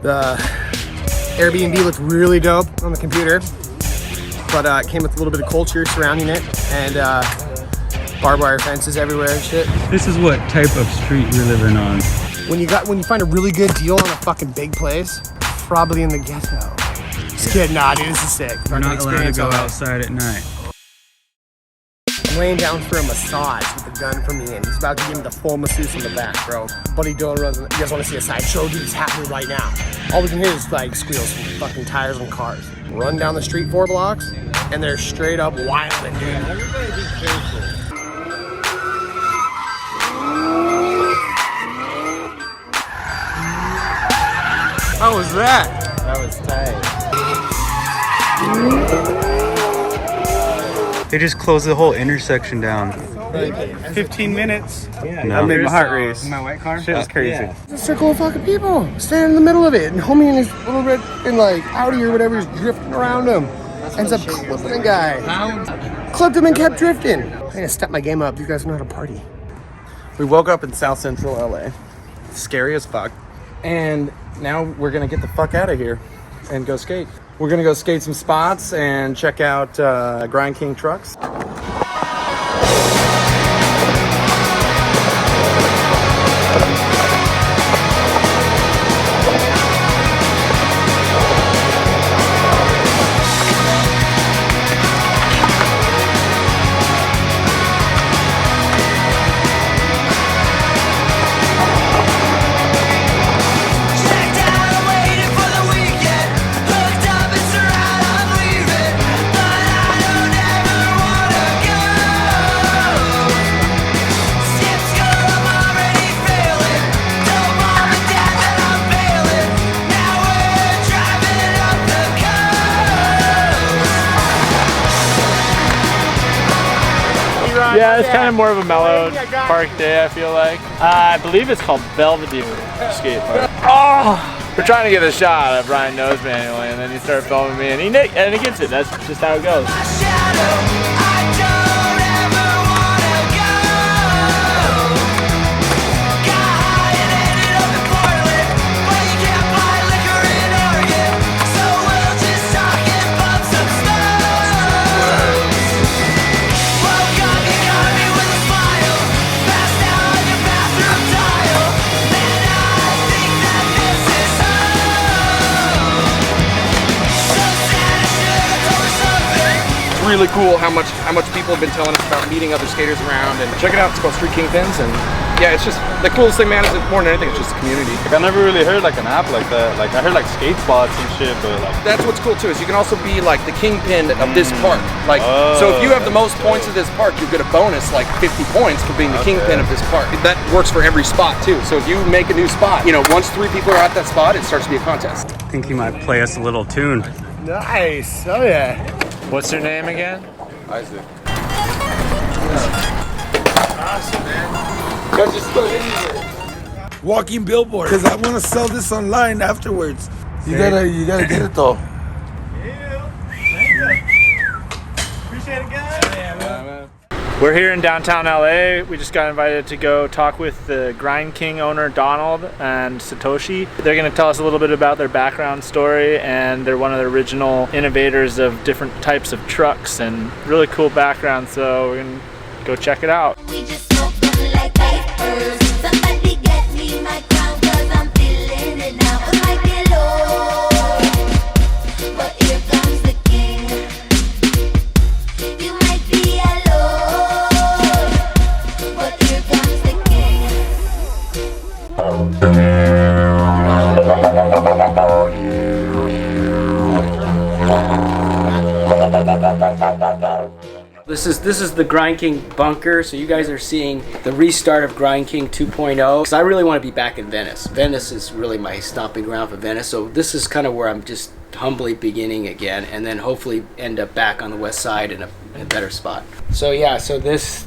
The Airbnb looked really dope on the computer, but it came with a little bit of culture surrounding it, and barbed wire fences everywhere and shit. This is what type of street you're living on. When you find a really good deal on a fucking big place, probably in the ghetto. Just kidding, nah, dude, this is sick. We're not allowed to go outside at night. I'm laying down for a massage with a gun for me, and he's about to give me the full masseuse on the back, bro. Buddy Dylan runs. You guys want to see a sideshow? Dude, it's happening right now. All we can hear is like squeals from fucking tires on cars. Run down the street 4 blocks, and they're straight up wilding, dude. Everybody be careful. How was that? That was tight. They just closed the whole intersection down. 15 minutes. Yeah, I made my heart race. My white car? Shit was crazy. Yeah. It's a circle of fucking people standing in the middle of it, and homie in his little red and like Audi or whatever is drifting around him. Ends up clipping a guy. Clipped him and kept drifting. I gotta step my game up. These guys know how to party. We woke up in South Central LA. Scary as fuck. And now we're gonna get the fuck out of here and go skate. We're gonna go skate some spots and check out Grind King trucks. Yeah, it's kind of more of a mellow park day, I feel like. I believe it's called Belvedere Skate Park. Oh! We're trying to get a shot of Brian Knows manually, and then you start filming me, and he gets it. That's just how it goes. Really cool how much people have been telling us about meeting other skaters around, and check it out, it's called Street Kingpins, and yeah, it's just the coolest thing, man. Is more than anything, it's just a community. Like, I never really heard like an app like that. Like, I heard like skate spots and shit, but like, that's what's cool too, is you can also be like the kingpin of this park. Like, so if you have the most points of this park, you get a bonus like 50 points for being the kingpin of this park. That works for every spot too. So if you make a new spot, you know, once 3 people are at that spot, it starts to be a contest. I think he might play us a little tune. Nice. Oh yeah. what's your name again? Isaac. Awesome, man. Walking billboard, because I want to sell this online afterwards. You gotta get it though. Appreciate it, guys. Yeah, man. We're here in downtown LA. We just got invited to go talk with the Grind King owner Donald and Satoshi. They're going to tell us a little bit about their background story, and they're one of the original innovators of different types of trucks, and really cool background, so we're going to go check it out. We just smoke them like papers. Somebody get me my crown, 'cause I'm feeling it now. It's like hello, but here comes the king. You might be alone, but here comes the king. This is the Grind King bunker, so you guys are seeing the restart of Grind King 2.0. Because I really want to be back in Venice. Venice is really my stomping ground for Venice, so this is kind of where I'm just humbly beginning again, and then hopefully end up back on the west side in a better spot. So yeah, so this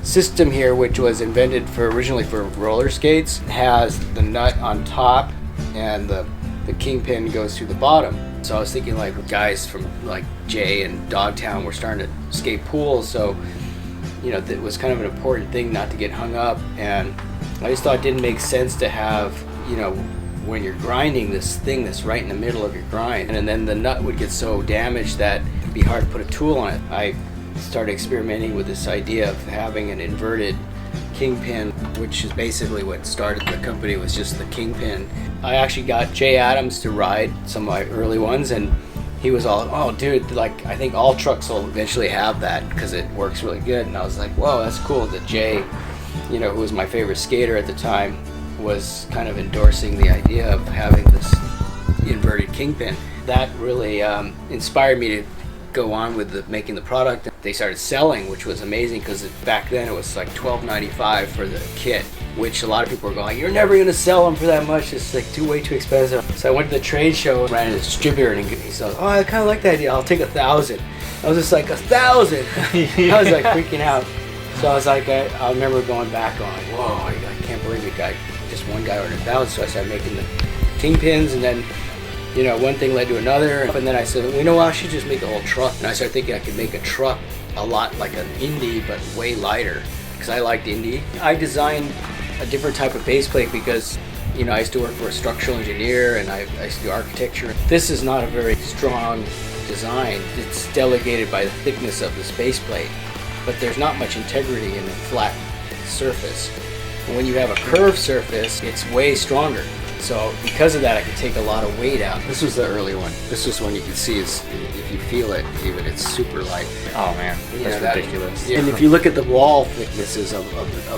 system here, which was invented originally for roller skates, has the nut on top, and the kingpin goes through the bottom. So I was thinking, like, guys from like Jay and Dogtown were starting to skate pools, so you know, it was kind of an important thing not to get hung up, and I just thought it didn't make sense to have, you know, when you're grinding this thing that's right in the middle of your grind, and then the nut would get so damaged that it'd be hard to put a tool on it. I started experimenting with this idea of having an inverted Kingpin, which is basically what started the company, was just the Kingpin. I actually got Jay Adams to ride some of my early ones, and he was all, oh dude, like I think all trucks will eventually have that because it works really good. And I was like, whoa, that's cool that Jay, you know, who was my favorite skater at the time, was kind of endorsing the idea of having this inverted Kingpin. That really inspired me to go on with making the product. They started selling, which was amazing because back then it was like $12.95 for the kit, which a lot of people were going, you're never going to sell them for that much, it's like way too expensive. So I went to the trade show, ran a distributor, and he said, oh, I kind of like that idea, I'll take 1,000. I was just like, 1,000? I was like freaking out. So I was like, I remember going back on, whoa, I can't believe it, just one guy ordered 1,000. So I started making the Kingpins, and then, you know, one thing led to another, and then I said, well, you know what, I should just make a whole truck. And I started thinking I could make a truck a lot like an Indy, but way lighter, because I liked Indy. I designed a different type of base plate because, you know, I used to work for a structural engineer, and I used to do architecture. This is not a very strong design. It's delegated by the thickness of this base plate, but there's not much integrity in a flat surface. And when you have a curved surface, it's way stronger. So because of that, I could take a lot of weight out. This was the early one. This was one you can see is, if you feel it, even it's super light. Oh man, that's ridiculous. And if you look at the wall thicknesses of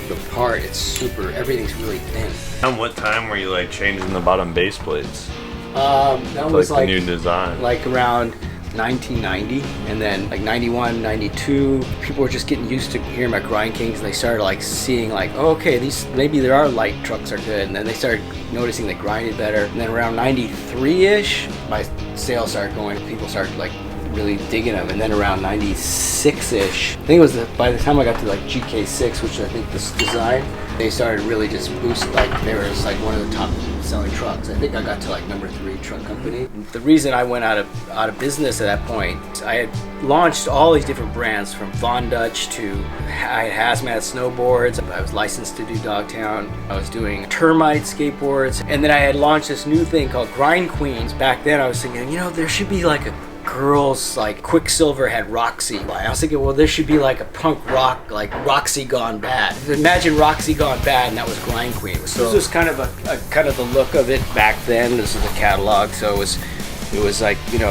the part, it's super, everything's really thin. And what time were you like changing the bottom base plates? That was like the new design. Like around 1990, and then like 91, 92, people were just getting used to hearing about Grind Kings, and they started like seeing like, oh, okay, these, maybe there are light trucks are good, and then they started noticing they grinded better. And then around 93-ish, my sales started going, people started like really digging them. And then around 96-ish, I think it was by the time I got to like GK6, which I think this design, they started really just boost, like they were just like one of the top selling trucks. I think I got to like number 3 truck company. The reason I went out of business at that point, I had launched all these different brands, from Von Dutch to I had hazmat snowboards. I was licensed to do Dogtown. I was doing termite skateboards, and then I had launched this new thing called Grind Queens. Back then I was thinking, you know, there should be like a girls, like Quicksilver had Roxy. I was thinking, well, there should be like a punk rock, like Roxy Gone Bad. Imagine Roxy Gone Bad, and that was Grind Queen. So this was kind of a kind of the look of it back then. This is a catalog, so it was like, you know,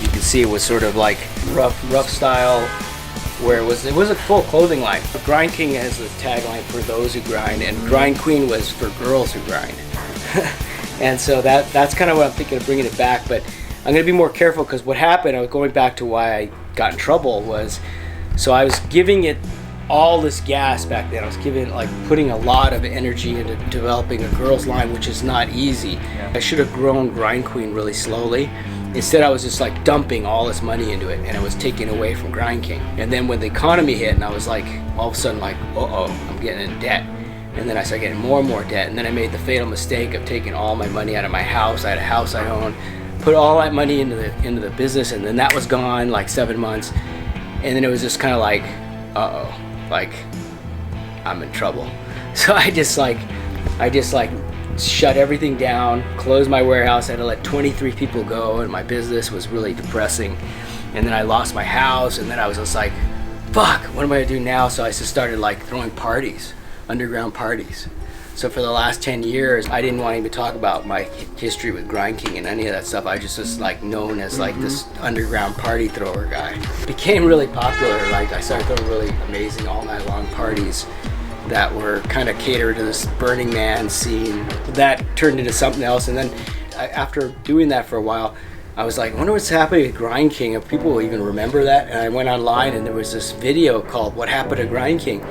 you can see it was sort of like rough style, where it was a full clothing line. Grind King has a tagline for those who grind, and Grind Queen was for girls who grind. And so that's kind of what I'm thinking of bringing it back, but I'm going to be more careful, because what happened, I was going back to why I got in trouble, was, so I was giving it all this gas back then. I was putting a lot of energy into developing a girls line, which is not easy. Yeah. I should have grown Grind Queen really slowly. Instead, I was just like dumping all this money into it, and it was taken away from Grind King. And then when the economy hit, and I was like, all of a sudden like, uh-oh, I'm getting in debt. And then I started getting more and more debt. And then I made the fatal mistake of taking all my money out of my house. I had a house I owned. Put all that money into the business, and then that was gone like 7 months, and then it was just kind of like, uh-oh, like I'm in trouble. So I just shut everything down, closed my warehouse. I had to let 23 people go, and my business was really depressing. And then I lost my house, and then I was just like, fuck, what am I gonna do now? So I just started like throwing parties, underground parties. So for the last 10 years, I didn't want to even talk about my history with Grind King and any of that stuff. I just was like known as like this underground party thrower guy. Became really popular. Like I started throwing really amazing all night long parties that were kind of catered to this Burning Man scene. That turned into something else. And then after doing that for a while, I was like, I wonder what's happening with Grind King, if people will even remember that. And I went online, and there was this video called What Happened to Grind King.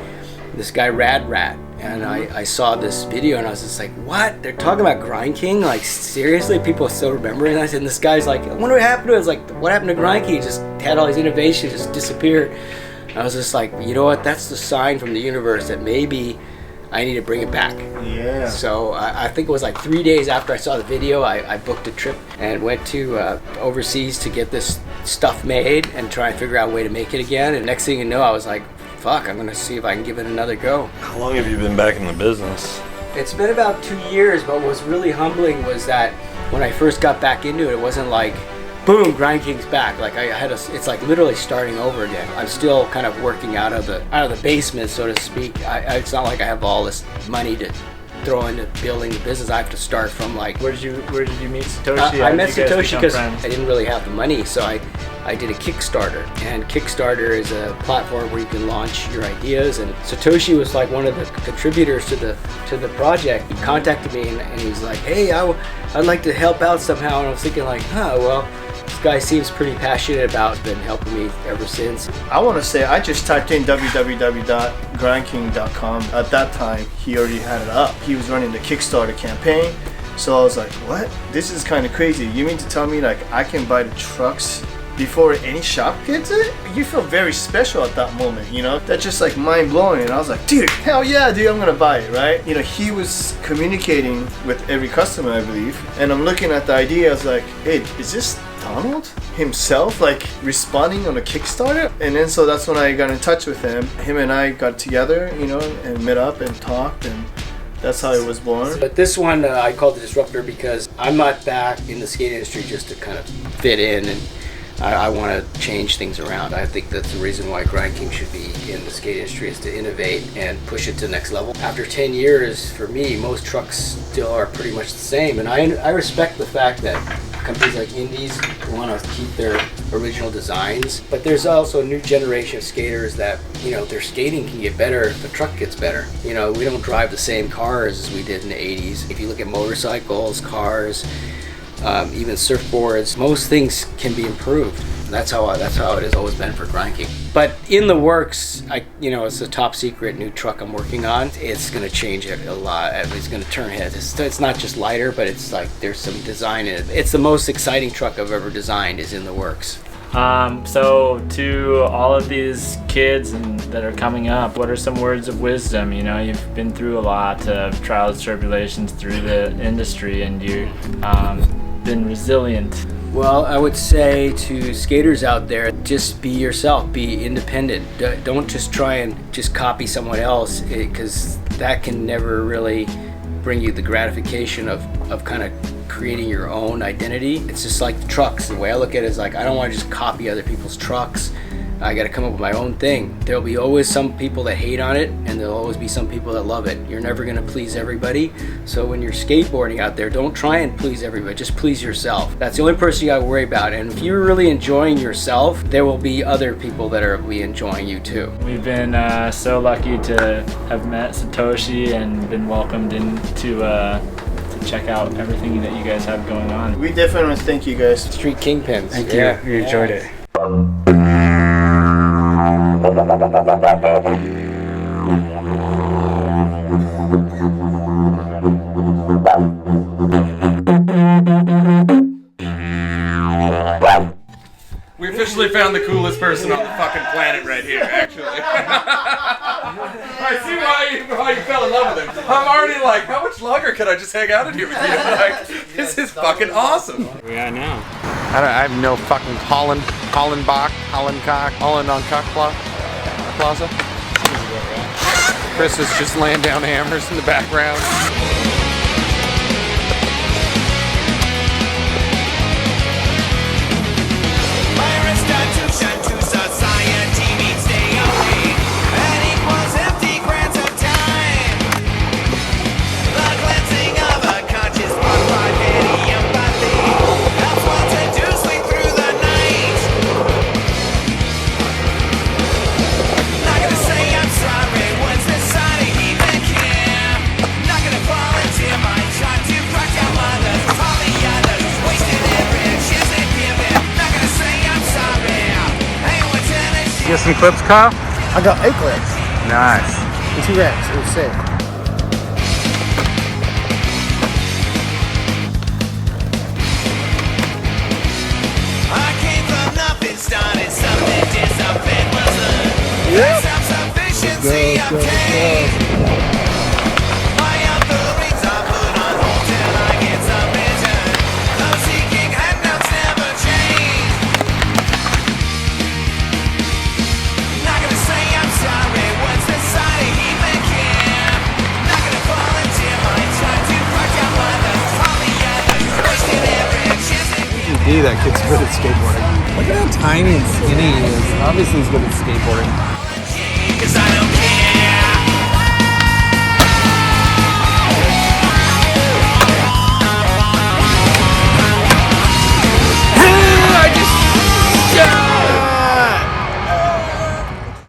This guy Rad Rat. And I saw this video, and I was just like, what? They're talking about Grind King? Like, seriously? People still remember it? And I said, and this guy's like, I wonder what happened to it. I was like, what happened to Grind King? He just had all these innovations, just disappeared. And I was just like, you know what? That's the sign from the universe that maybe I need to bring it back. Yeah. So I think it was like 3 days after I saw the video, I booked a trip and went to overseas to get this stuff made and try and figure out a way to make it again. And next thing you know, I was like, fuck, I'm gonna see if I can give it another go. How long have you been back in the business? It's been about 2 years, but what was really humbling was that when I first got back into it, it wasn't like, boom, Grind King's back. Like it's like literally starting over again. I'm still kind of working out of the basement, so to speak. It's not like I have all this money to throw into building the business. I have to start from like. Where did you meet Satoshi? I met Satoshi because I didn't really have the money, so I did a Kickstarter, and Kickstarter is a platform where you can launch your ideas. And Satoshi was like one of the contributors to the project. He contacted me and he was like, "Hey, I'd like to help out somehow." And I was thinking like, well, this guy seems pretty passionate about. Been helping me ever since. I want to say I just typed in www.grindking.com. At that time, he already had it up. He was running the Kickstarter campaign. So I was like, what? This is kind of crazy. You mean to tell me like I can buy the trucks before any shop gets it? You feel very special at that moment, you know? That's just like mind blowing. And I was like, dude, hell yeah, dude, I'm gonna buy it, right? You know, he was communicating with every customer, I believe. And I'm looking at the idea, I was like, hey, is this Donald himself like responding on a Kickstarter? And then so that's when I got in touch with him. Him and I got together, you know, and met up and talked, and that's how it was born. But this one I called the Disruptor because I'm not back in the skate industry just to kind of fit in, and I want to change things around. I think that's the reason why Grind King should be in the skate industry, is to innovate and push it to the next level. After 10 years, for me, most trucks still are pretty much the same, and I respect the fact that companies like Indies want to keep their original designs, but there's also a new generation of skaters that, you know, their skating can get better if the truck gets better. You know, we don't drive the same cars as we did in the 80s. If you look at motorcycles, cars, even surfboards, most things can be improved. That's how it has always been for Grind King. But in the works, it's a top secret new truck I'm working on. It's going to change it a lot. It's going to turn heads. It's not just lighter, but it's like there's some design in it. It's the most exciting truck I've ever designed is in the works. So to all of these kids that are coming up, what are some words of wisdom? You know, you've been through a lot of trials, tribulations through the industry, and you've been resilient. Well, I would say to skaters out there, just be yourself, be independent. Don't just try and just copy someone else, because that can never really bring you the gratification of kind of creating your own identity. It's just like the trucks. The way I look at it is like, I don't want to just copy other people's trucks. I got to come up with my own thing. There'll be always some people that hate on it, and there'll always be some people that love it. You're never going to please everybody. So when you're skateboarding out there, don't try and please everybody. Just please yourself. That's the only person you got to worry about. And if you're really enjoying yourself, there will be other people that will be enjoying you too. We've been so lucky to have met Satoshi and been welcomed in to check out everything that you guys have going on. We definitely thank you guys. Street Kingpins. Thank you. We enjoyed it. We officially found the coolest person on the fucking planet right here, actually. I see why you fell in love with him. I'm already like, how much longer could I just hang out in here with you? Like, this is fucking awesome. Where we at now? I have no fucking Hollenbeck Plaza. Chris is just laying down hammers in the background. Get some clips, Kyle? I got 8 clips. Nice. And 2 reps. It was sick. I came from nothing, started something, did something, was a self-sufficiency obtained. My offerings are put on hold till I get some vision. Love seeking handouts never change. Not gonna say I'm sorry, what's the side of even care? Not gonna volunteer my be that kid's good at skateboarding. Look at how tiny and skinny he is. Obviously he's good at skateboarding. 'Cause I know